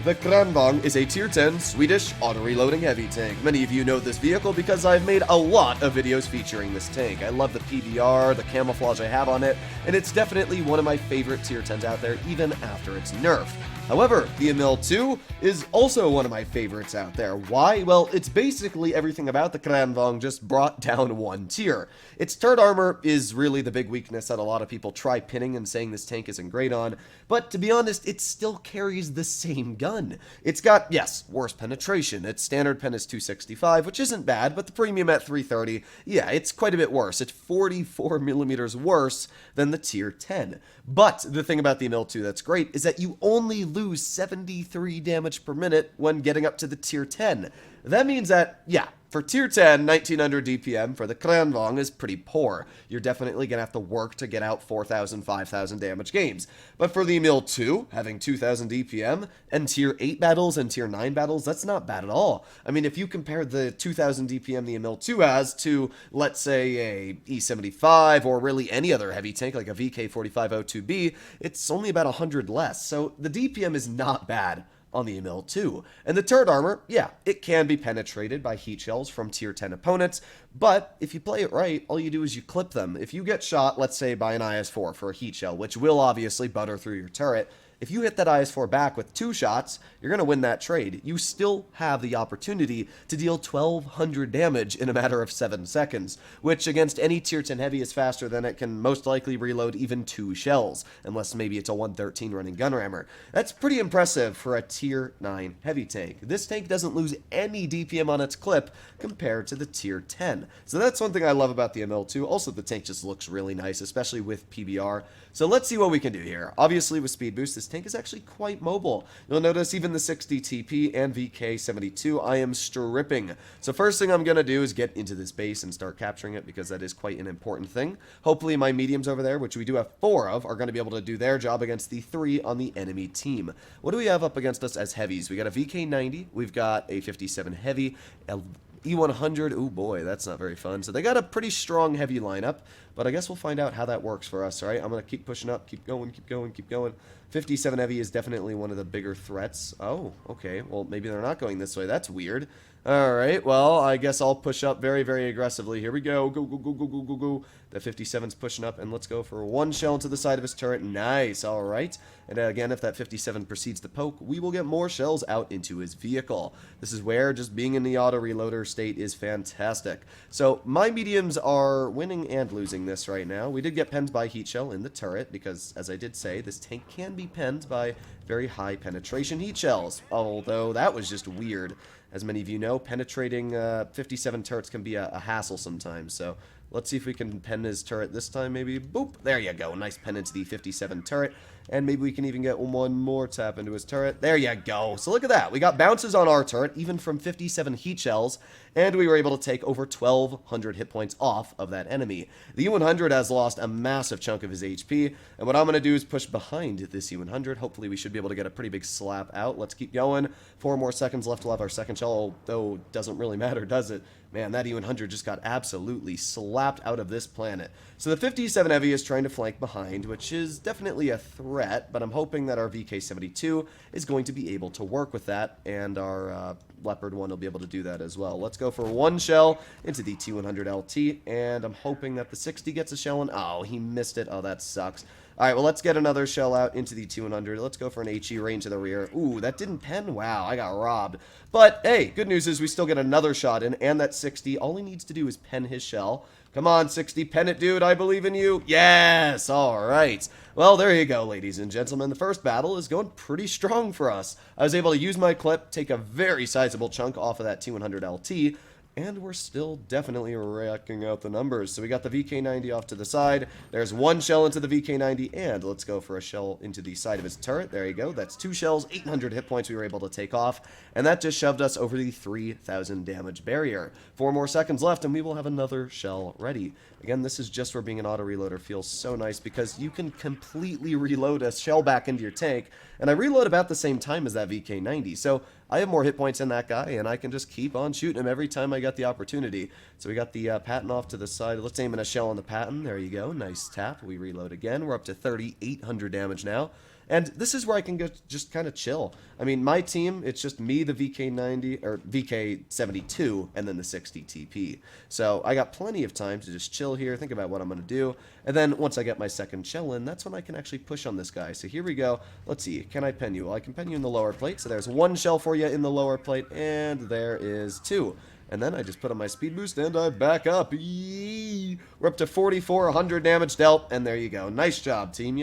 The Kranvang is a tier 10 Swedish auto-reloading heavy tank. Many of you know this vehicle because I've made a lot of videos featuring this tank. I love the PBR, the camouflage I have on it, and it's definitely one of my favorite tier 10s out there even after its nerf. However, the Emil II is also one of my favorites out there. Why? Well, it's basically everything about the Kranvang just brought down one tier. Its turret armor is really the big weakness that a lot of people try pinning and saying this tank isn't great on, but to be honest, it still carries the same gun. It's got, yes, worse penetration. Its standard pen is 265, which isn't bad, but the premium at 330, yeah, it's quite a bit worse. It's 44 millimeters worse than the tier 10. But the thing about the Emil II that's great is that you only lose 73 damage per minute when getting up to the tier 10. That means that, yeah, for tier 10, 1900 DPM for the Kranvang is pretty poor. You're definitely going to have to work to get out 4,000, 5,000 damage games. But for the Emil II, having 2000 DPM and tier 8 battles and tier 9 battles, that's not bad at all. I mean, if you compare the 2000 DPM the Emil II has to, let's say, a E75 or really any other heavy tank like a VK45 Wotb, it's only about 100 less. So the DPM is not bad on the Emil II. And the turret armor, yeah, it can be penetrated by heat shells from tier 10 opponents, but if you play it right, all you do is you clip them. If you get shot, let's say, by an IS-4 for a heat shell, which will obviously butter through your turret, if you hit that IS-4 back with 2 shots, you're going to win that trade. You still have the opportunity to deal 1200 damage in a matter of 7 seconds, which against any tier 10 heavy is faster than it can most likely reload even 2 shells, unless maybe it's a 113 running gun rammer. That's pretty impressive for a tier 9 heavy tank. This tank doesn't lose any DPM on its clip compared to the tier 10. So that's one thing I love about the Emil II. Also, the tank just looks really nice, especially with PBR. So let's see what we can do here. Obviously, with speed boost, this tank is actually quite mobile. You'll notice even the 60 TP and VK72 I am stripping. So first thing I'm going to do is get into this base and start capturing it because that is quite an important thing. Hopefully my mediums over there, which we do have 4 of, are going to be able to do their job against the 3 on the enemy team. What do we have up against us as heavies? We got a VK90, we've got a 57 heavy, a E100, oh boy, that's not very fun. So they got a pretty strong heavy lineup, but I guess we'll find out how that works for us, all right? I'm going to keep pushing up, keep going, keep going, keep going. 57 heavy is definitely one of the bigger threats. Oh, okay, well, maybe they're not going this way. That's weird. All right, well, I guess I'll push up very, very aggressively. Here we go. Go, go, go, go, go, go, go. The 57's pushing up, and let's go for 1 shell into the side of his turret. Nice, all right. And again, if that 57 proceeds to poke, we will get more shells out into his vehicle. This is where just being in the auto-reloader state is fantastic. So my mediums are winning and losing this right now. We did get penned by heat shell in the turret, because, as I did say, this tank can be penned by very high penetration heat shells, although that was just weird. As many of you know, penetrating 57 turrets can be a hassle sometimes, so let's see if we can pen his turret this time, maybe. Boop! There you go. Nice pen into the 57 turret. And maybe we can even get one more tap into his turret. There you go. So look at that. We got bounces on our turret, even from 57 heat shells, and we were able to take over 1,200 hit points off of that enemy. The E100 has lost a massive chunk of his HP, and what I'm going to do is push behind this E100. Hopefully we should be able to get a pretty big slap out. Let's keep going. 4 more seconds left. We'll have our second shell, although it doesn't really matter, does it? Man, that E100 just got absolutely slapped out of this planet. So the 57 heavy is trying to flank behind, which is definitely a threat, but I'm hoping that our VK72 is going to be able to work with that, and our Leopard 1 will be able to do that as well. Let's go for 1 shell into the T100 LT, and I'm hoping that the 60 gets a shell in. Oh, he missed it. Oh, that sucks. All right, well, let's get another shell out into the T100. Let's go for an HE range to the rear. Ooh, that didn't pen. Wow, I got robbed. But, hey, good news is we still get another shot in, and that 60, all he needs to do is pen his shell. Come on, 60, pen it, dude. I believe in you. Yes, all right. Well, there you go, ladies and gentlemen. The first battle is going pretty strong for us. I was able to use my clip, take a very sizable chunk off of that T100 LT, and we're still definitely racking out the numbers. So we got the VK90 off to the side. There's 1 shell into the VK90, and let's go for a shell into the side of his turret. There you go. That's 2 shells, 800 hit points we were able to take off, and that just shoved us over the 3,000 damage barrier. 4 more seconds left, and we will have another shell ready. Again, this is just where being an auto-reloader feels so nice, because you can completely reload a shell back into your tank, and I reload about the same time as that VK90, so I have more hit points than that guy, and I can just keep on shooting him every time I get the opportunity. So we got the Patton off to the side. Let's aim in a shell on the Patton. There you go. Nice tap. We reload again. We're up to 3,800 damage now. And this is where I can just kind of chill. I mean, my team, it's just me, the VK90, or VK72, and then the 60 TP. So I got plenty of time to just chill here, think about what I'm going to do. And then once I get my second shell in, that's when I can actually push on this guy. So here we go. Let's see. Can I pen you? Well, I can pen you in the lower plate. So there's one shell for you in the lower plate, and there is two. And then I just put on my speed boost and I back up. Yee! We're up to 4,400 damage dealt, and there you go. Nice job, team.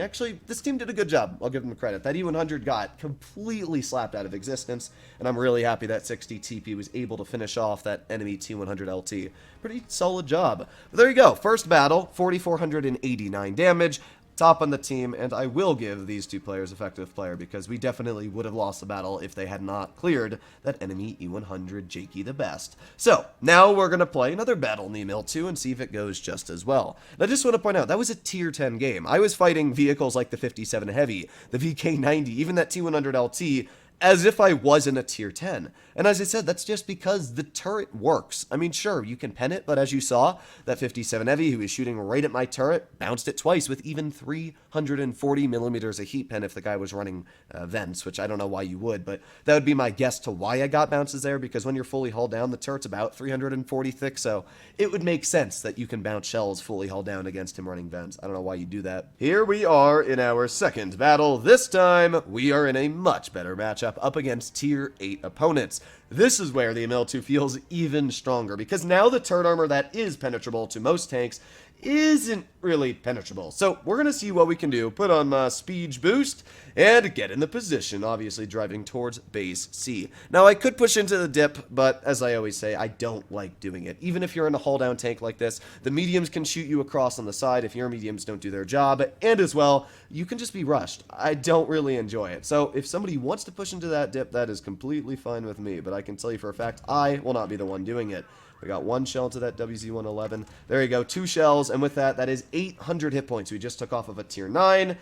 This team did a good job. I'll give them credit. That E100 got completely slapped out of existence, and I'm really happy that 60 TP was able to finish off that enemy T100 LT. Pretty solid job. But there you go. First battle, 4,489 damage. Top on the team, and I will give these two players effective player because we definitely would have lost the battle if they had not cleared that enemy E100 Jakey the best. So, now we're going to play another battle in the Emil II and see if it goes just as well. And I just want to point out, that was a tier 10 game. I was fighting vehicles like the 57 Heavy, the VK90, even that T100 LT, as if I was in a tier 10. And as I said, that's just because the turret works. I mean, sure, you can pen it, but as you saw, that 57 Heavy who was shooting right at my turret bounced it twice with even 340 millimeters of heat pen if the guy was running vents, which I don't know why you would, but that would be my guess to why I got bounces there, because when you're fully hulled down, the turret's about 340 thick, so it would make sense that you can bounce shells fully hulled down against him running vents. I don't know why you do that. Here we are in our second battle. This time, we are in a much better matchup up against tier 8 opponents. This is where the Emil II feels even stronger, because now the turret armor that is penetrable to most tanks isn't really penetrable. So we're going to see what we can do. Put on my speed boost and get in the position, obviously driving towards base C. Now I could push into the dip, but as I always say, I don't like doing it. Even if you're in a hull down tank like this, the mediums can shoot you across on the side if your mediums don't do their job, and as well, you can just be rushed. I don't really enjoy it. So if somebody wants to push into that dip, that is completely fine with me, but I can tell you for a fact, I will not be the one doing it. We got one shell to that WZ-111. There you go, 2 shells, and with that, that is 800 hit points. We just took off of a tier 9,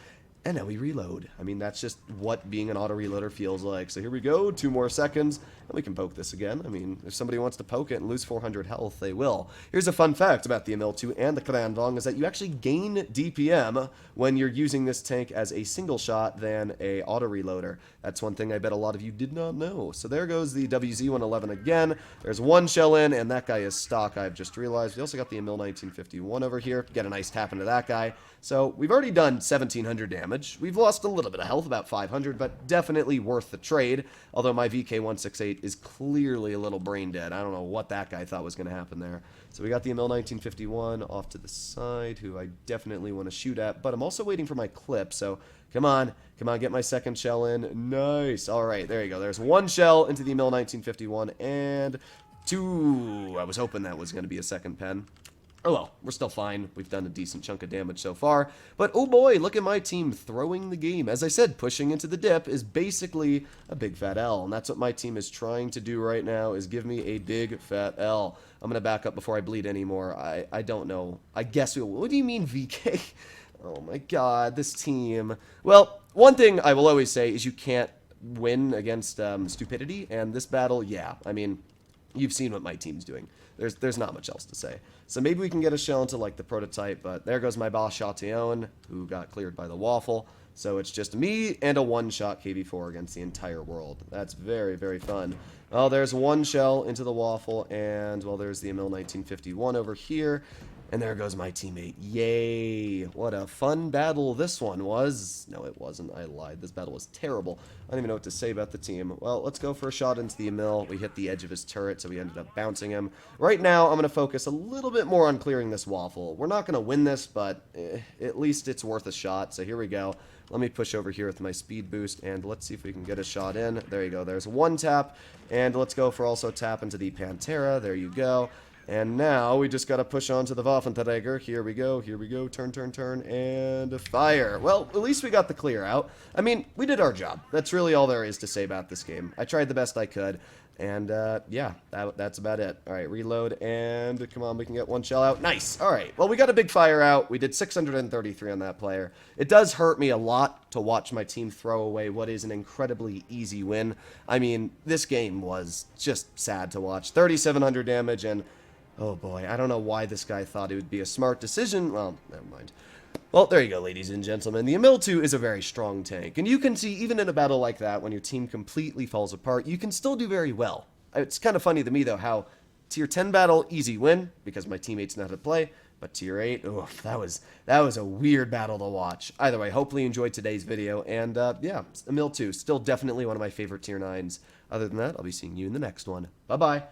and now we reload. I mean, that's just what being an auto-reloader feels like. So here we go, 2 more seconds, and we can poke this again. I mean, if somebody wants to poke it and lose 400 health, they will. Here's a fun fact about the Emil II and the Krandvong, is that you actually gain DPM when you're using this tank as a single shot than a auto-reloader. That's one thing I bet a lot of you did not know. So there goes the WZ-111 again. There's one shell in, and that guy is stock, I've just realized. We also got the Emil 1951 over here. Get a nice tap into that guy. So we've already done 1,700 damage. We've lost a little bit of health, about 500, but definitely worth the trade. Although my VK168 is clearly a little brain dead. I don't know what that guy thought was going to happen there. So we got the Emil 1951 off to the side, who I definitely want to shoot at, but I'm also waiting for my clip, so come on, get my second shell in. Nice. All right, there you go. There's one shell into the Emil 1951, and 2. I was hoping that was going to be a second pen. Oh well, we're still fine. We've done a decent chunk of damage so far. But oh boy, look at my team throwing the game. As I said, pushing into the dip is basically a big fat L. And that's what my team is trying to do right now, is give me a big fat L. I'm going to back up before I bleed anymore. I don't know. I guess, what do you mean VK? Oh my god, this team. Well, one thing I will always say is you can't win against stupidity. And this battle, yeah, I mean, you've seen what my team's doing. There's not much else to say. So maybe we can get a shell into like the prototype, but there goes my boss Chatillon, who got cleared by the waffle. So it's just me and a one-shot KV-4 against the entire world. That's very, very fun. Well, there's one shell into the waffle, and well, there's the Emil 1951 over here. And there goes my teammate. Yay! What a fun battle this one was. No, it wasn't. I lied. This battle was terrible. I don't even know what to say about the team. Well, let's go for a shot into the Emil. We hit the edge of his turret, so we ended up bouncing him. Right now, I'm going to focus a little bit more on clearing this waffle. We're not going to win this, but at least it's worth a shot. So here we go. Let me push over here with my speed boost, and let's see if we can get a shot in. There you go. There's one tap, and let's go for also tap into the Pantera. There you go. And now we just got to push on to the Waffenträger. Here we go, turn, and fire. Well, at least we got the clear out. I mean, we did our job. That's really all there is to say about this game. I tried the best I could, and yeah, that's about it. All right, reload, and come on, we can get one shell out. Nice. All right, well, we got a big fire out. We did 633 on that player. It does hurt me a lot to watch my team throw away what is an incredibly easy win. I mean, this game was just sad to watch. 3,700 damage, and oh boy, I don't know why this guy thought it would be a smart decision. Well, never mind. Well, there you go, ladies and gentlemen. The Emil II is a very strong tank, and you can see even in a battle like that, when your team completely falls apart, you can still do very well. It's kind of funny to me, though, how tier 10 battle, easy win, because my teammates know how to play, but tier 8, oof, that was a weird battle to watch. Either way, hopefully you enjoyed today's video, and yeah, Emil II, still definitely one of my favorite tier 9s. Other than that, I'll be seeing you in the next one. Bye-bye.